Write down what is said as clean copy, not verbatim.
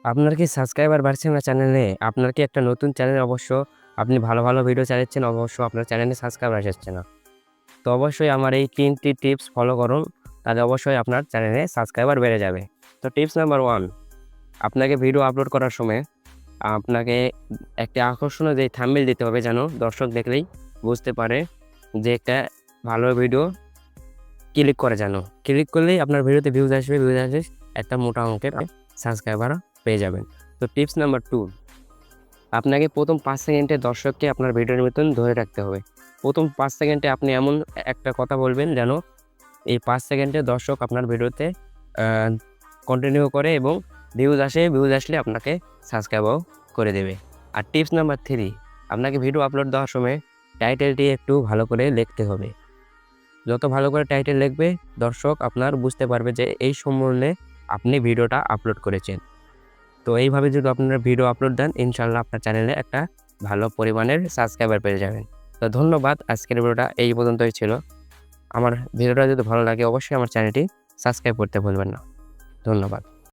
আপনার কি সাবস্ক্রাইবার বাড়ছে না চ্যানেলে? আপনার কি একটা নতুন চ্যানেল অবশ্য আপনি ভালো ভিডিও চালাচ্ছেন অবশ্য আপনার চ্যানেলে সাবস্ক্রাইবার আসছে না। তো অবশ্যই আমার এই ৩ টি টিপস ফলো করুন। তাহলে অবশ্যই আপনার চ্যানেলে সাবস্ক্রাইবার বেড়ে যাবে। তো টিপস নাম্বার 1 আপনাকে ভিডিও আপলোড করার সময় আপনাকে একটি আকর্ষণীয় যে থাম্বনেইল দিতে হবে যেন দর্শক দেখলেই বুঝতে পারে যে একটা ভালো ভিডিও ক্লিক করে যেন। ক্লিক করলেই আপনার ভিডিওতে ভিউজ আসবে, একটা মোটা অঙ্কের সাবস্ক্রাইবার পেয়ে যাবেন। তো টিপস নাম্বার 2 আপনাকে প্রথম ৫ সেকেন্ডে দর্শককে আপনার ভিডিওর মতন ধরে রাখতে হবে। প্রথম ৫ সেকেন্ডে আপনি এমন একটা কথা বলবেন যেন এই ৫ সেকেন্ডে দর্শক আপনার ভিডিওতে আ কন্টিনিউ করে এবং ভিউজ আসলে আপনাকে সাবস্ক্রাইবও করে দেবে। আর টিপস নাম্বার 3 আপনাকে ভিডিও আপলোড দেওয়ার সময় টাইটেলটি একটু ভালো করে লিখতে হবে। যত ভালো করে টাইটেল লিখবে দর্শক আপনার বুঝতে পারবে যে এই সম্বন্ধে আপনি ভিডিওটা আপলোড করেছেন। তো এইভাবে যদি আপনারা ভিডিও আপলোড দেন ইনশাআল্লাহ আপনার চ্যানেলে একটা ভালো পরিমাণের সাবস্ক্রাইবার পেয়ে যাবেন। তো ধন্যবাদ। আজকের ভিডিওটা এই পর্যন্তই ছিল। আমার ভিডিওটা যদি ভালো লাগে অবশ্যই আমার চ্যানেলটি সাবস্ক্রাইব করতে ভুলবেন না। ধন্যবাদ।